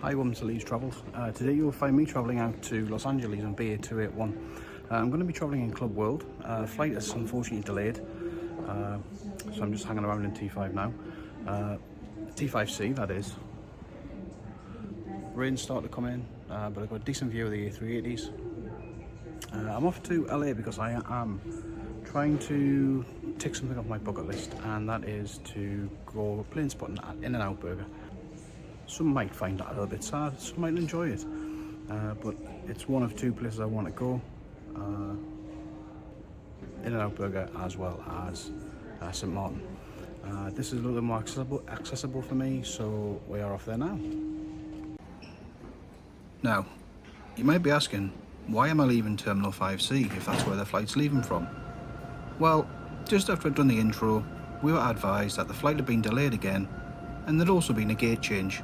Hi, welcome to Leeds Travels. Today you'll find me travelling out to Los Angeles on BA 281. I'm going to be travelling in Club World. The flight is unfortunately delayed, so I'm just hanging around in T5 now. T5C, that is. Rain's starting to come in, but I've got a decent view of the A380s. I'm off to LA because I am trying to tick something off my bucket list, and that is to go plane spotting at In-N-Out Burger. Some might find that a little bit sad, some might enjoy it, but it's one of two places I want to go. In-N-Out Burger as well as St Martin. This is a little bit more accessible for me, so we are off there now. Now, you might be asking, why am I leaving Terminal 5C if that's where the flight's leaving from? Well, just after I'd done the intro, we were advised that the flight had been delayed again, and there'd also been a gate change,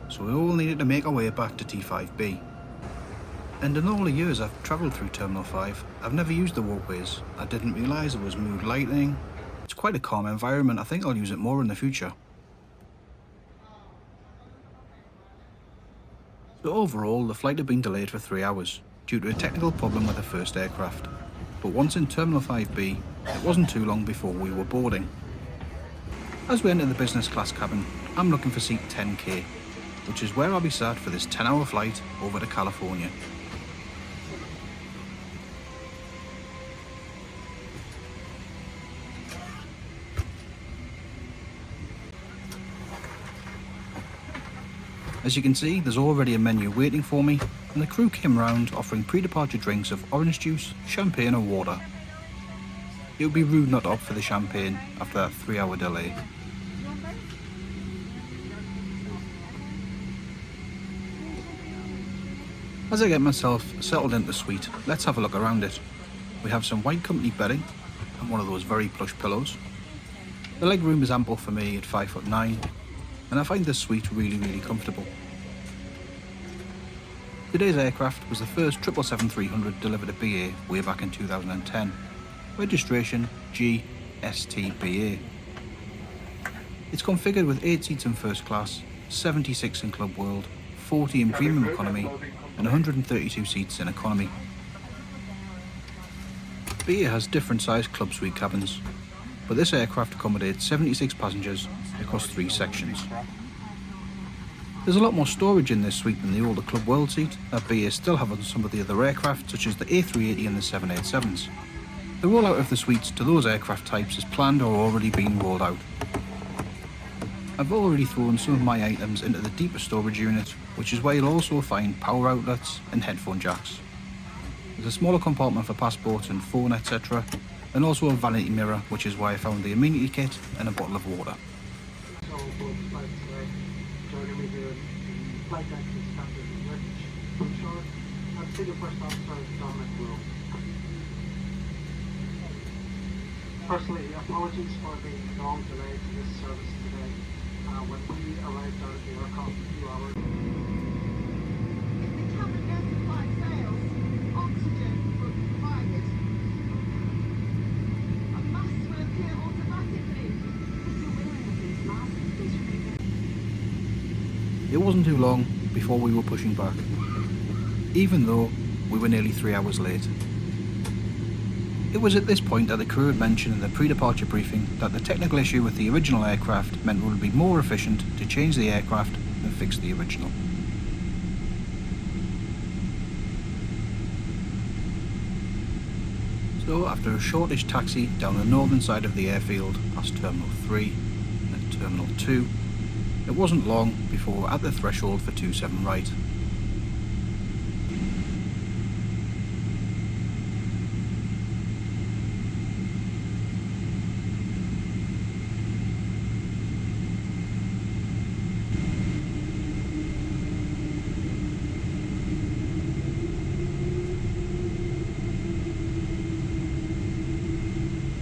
so we all needed to make our way back to T5B. And in all the years I've travelled through Terminal 5, I've never used the walkways. I didn't realise there was mood lighting. It's quite a calm environment. I think I'll use it more in the future. So overall, the flight had been delayed for 3 hours due to a technical problem with the first aircraft. But once in Terminal 5B, it wasn't too long before we were boarding. As we enter the business class cabin, I'm looking for seat 10K, which is where I'll be sat for this 10-hour flight over to California. As you can see, there's already a menu waiting for me, and the crew came round offering pre-departure drinks of orange juice, champagne or water. It would be rude not to opt for the champagne after that 3-hour delay. As I get myself settled into the suite, let's have a look around it. We have some white company bedding and one of those very plush pillows. The leg room is ample for me at 5'9", and I find this suite really comfortable. Today's aircraft was the first 777-300 delivered to BA way back in 2010. Registration GSTBA. It's configured with 8 seats in first class, 76 in Club World, 40 in Premium Economy, and 132 seats in Economy. BA has different sized club suite cabins, but this aircraft accommodates 76 passengers across 3 sections. There's a lot more storage in this suite than the older Club World seat that BA still have on some of the other aircraft, such as the A380 and the 787s. The rollout of the suites to those aircraft types is planned or already being rolled out. I've already thrown some of my items into the deeper storage unit, which is where you'll also find power outlets and headphone jacks. There's a smaller compartment for passports and phone, etc., and also a vanity mirror, which is why I found the amenity kit and a bottle of water. Firstly, apologies for the long delay to this service today. When we arrived out of the aircraft a few hours. If the cabin air fails, oxygen will be provided. A mask will appear automatically. If you're wearing a face mask, please remove it. It wasn't too long before we were pushing back, even though we were nearly 3 hours late. It was at this point that the crew had mentioned in the pre-departure briefing that the technical issue with the original aircraft meant it would be more efficient to change the aircraft than fix the original. So after a shortish taxi down the northern side of the airfield past Terminal 3 and then Terminal 2, it wasn't long before we were at the threshold for 27 right.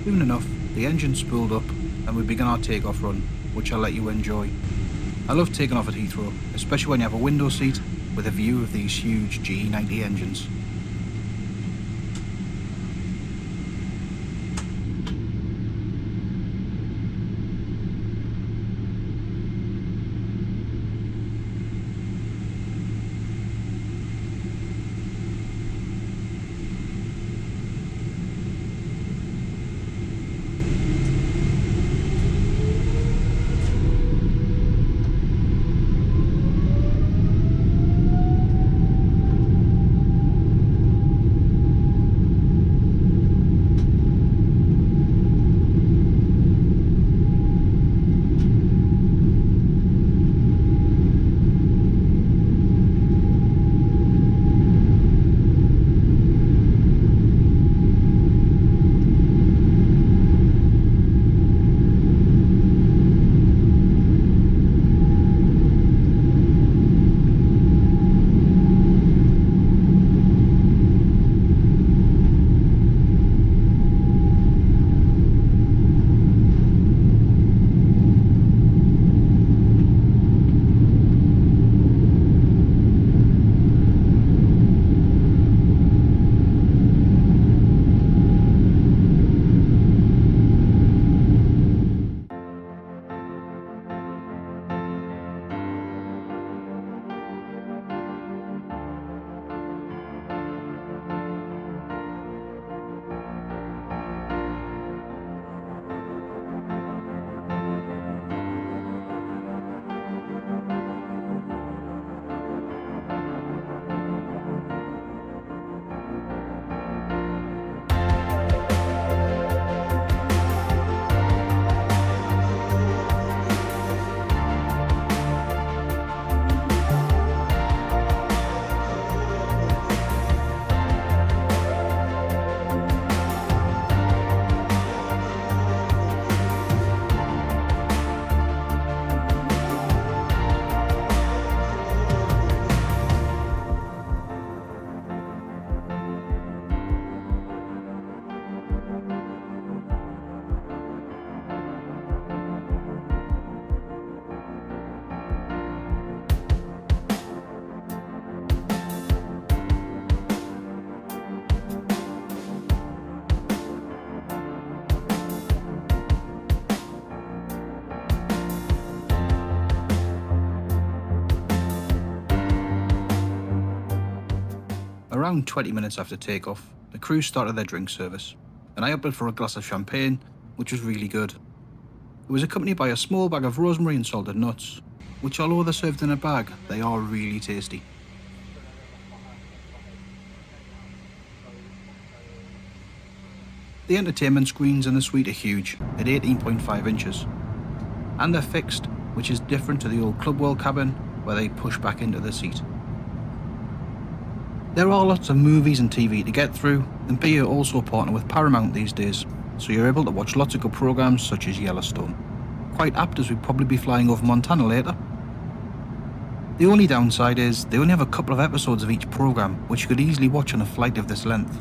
Soon enough, the engine spooled up and we began our takeoff run, which I'll let you enjoy. I love taking off at Heathrow, especially when you have a window seat with a view of these huge GE90 engines. Around 20 minutes after takeoff, the crew started their drink service, and I opted for a glass of champagne, which was really good. It was accompanied by a small bag of rosemary and salted nuts, which although they're served in a bag, they are really tasty. The entertainment screens in the suite are huge, at 18.5 inches, and they're fixed, which is different to the old Club World cabin where they push back into the seat. There are lots of movies and TV to get through, and BA also partner with Paramount these days, so you're able to watch lots of good programmes such as Yellowstone. Quite apt as we'd probably be flying over Montana later. The only downside is they only have a couple of episodes of each programme, which you could easily watch on a flight of this length.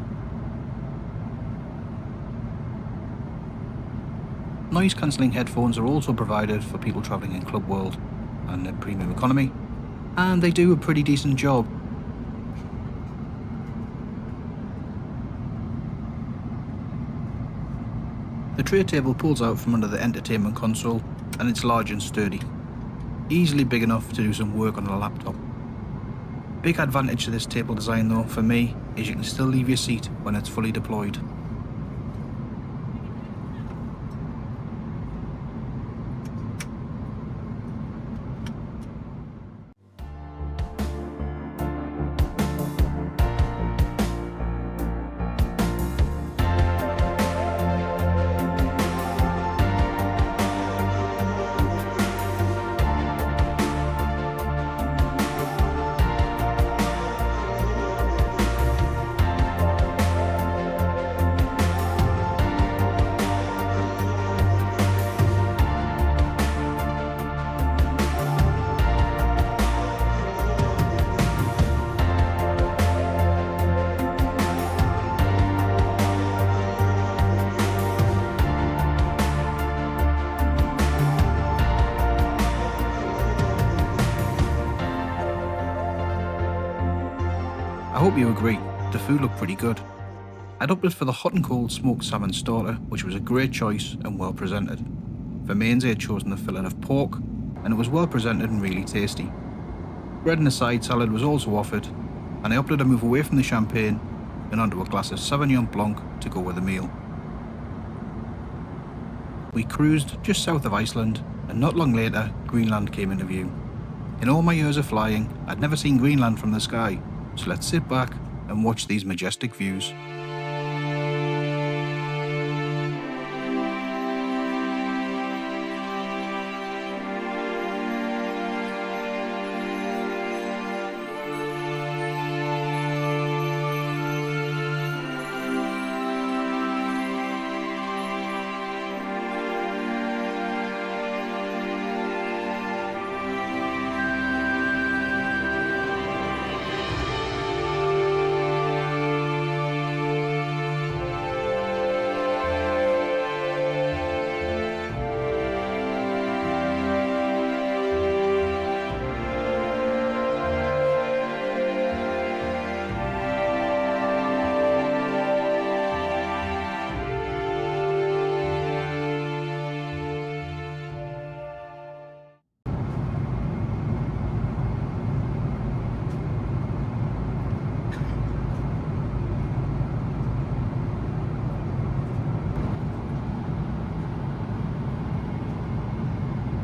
Noise cancelling headphones are also provided for people travelling in Club World and in Premium Economy, and they do a pretty decent job. The tray table pulls out from under the entertainment console, and it's large and sturdy, easily big enough to do some work on a laptop. Big advantage to this table design though, for me, is you can still leave your seat when it's fully deployed. I hope you agree, the food looked pretty good. I'd opted for the hot and cold smoked salmon starter, which was a great choice and well presented. For mains I had chosen the fillet of pork, and it was well presented and really tasty. Bread and a side salad was also offered, and I opted to move away from the champagne and onto a glass of Sauvignon Blanc to go with the meal. We cruised just south of Iceland, and not long later Greenland came into view. In all my years of flying, I'd never seen Greenland from the sky, so let's sit back and watch these majestic views.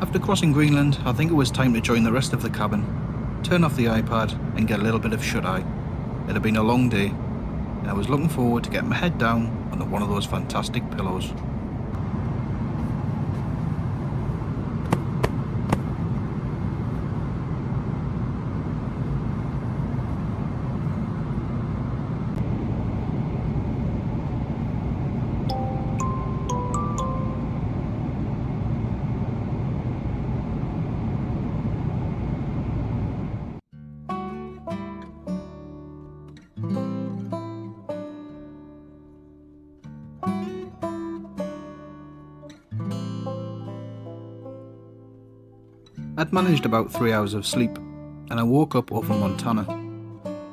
After crossing Greenland, I think it was time to join the rest of the cabin, turn off the iPad and get a little bit of shut-eye. It had been a long day, and I was looking forward to getting my head down onto one of those fantastic pillows. I'd managed about 3 hours of sleep, and I woke up over Montana,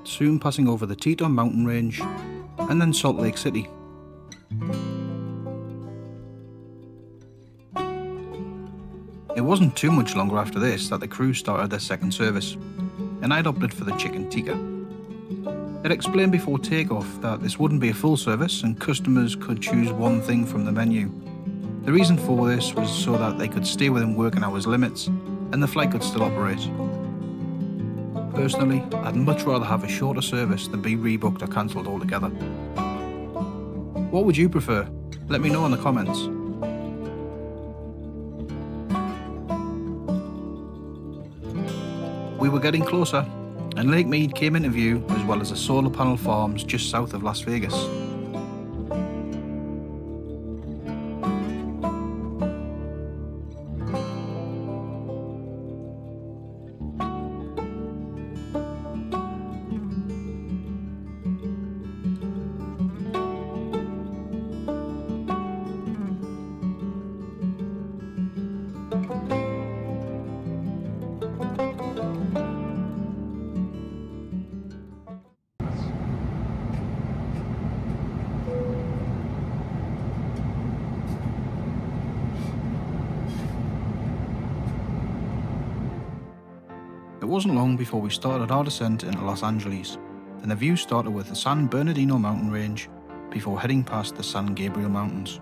soon passing over the Teton mountain range, and then Salt Lake City. It wasn't too much longer after this that the crew started their second service, and I'd opted for the chicken tikka. It explained before takeoff that this wouldn't be a full service and customers could choose one thing from the menu. The reason for this was so that they could stay within working hours limits and the flight could still operate. Personally, I'd much rather have a shorter service than be rebooked or cancelled altogether. What would you prefer? Let me know in the comments. We were getting closer, and Lake Mead came into view, as well as the solar panel farms just south of Las Vegas. It wasn't long before we started our descent into Los Angeles, and the view started with the San Bernardino mountain range before heading past the San Gabriel Mountains.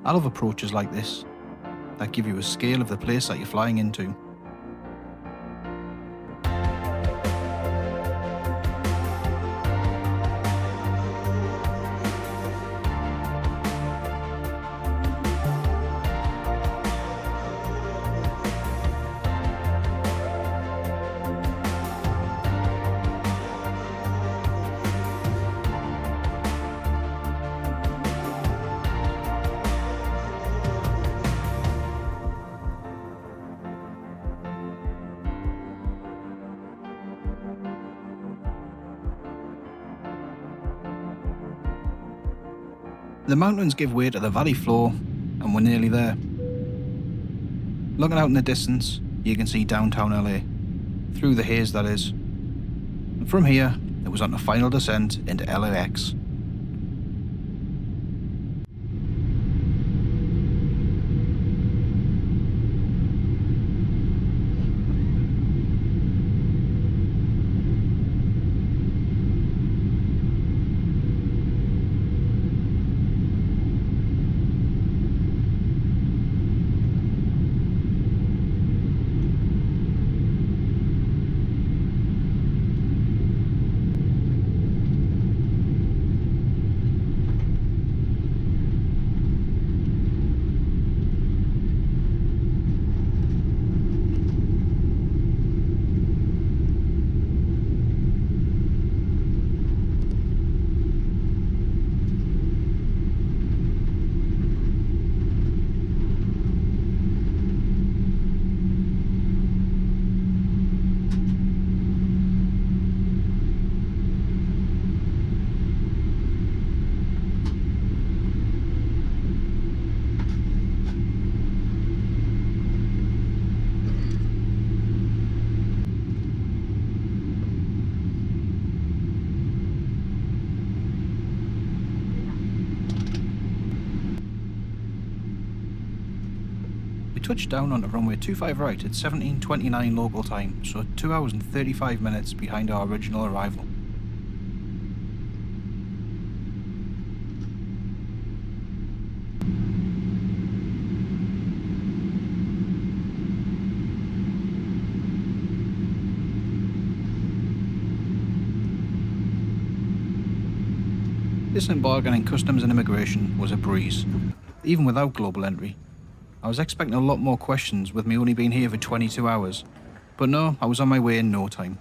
I love approaches like this that give you a scale of the place that you're flying into. The mountains give way to the valley floor, and we're nearly there. Looking out in the distance, you can see downtown LA, through the haze that is. And from here, it was on the final descent into LAX. We touched down onto runway 25 right at 17:29 local time, so 2 hours and 35 minutes behind our original arrival. Disembarking in customs and immigration was a breeze, even without global entry. I was expecting a lot more questions with me only being here for 22 hours, but no, I was on my way in no time.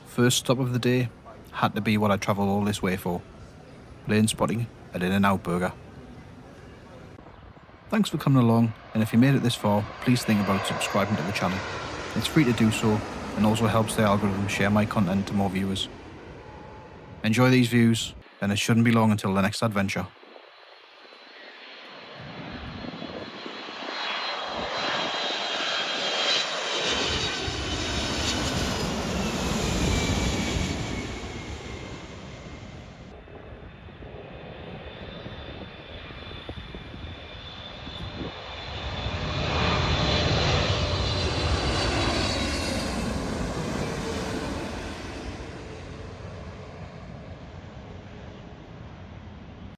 First stop of the day had to be what I travelled all this way for, plane spotting at In-N-Out Burger. Thanks for coming along, and if you made it this far, please think about subscribing to the channel. It's free to do so, and also helps the algorithm share my content to more viewers. Enjoy these views, and it shouldn't be long until the next adventure.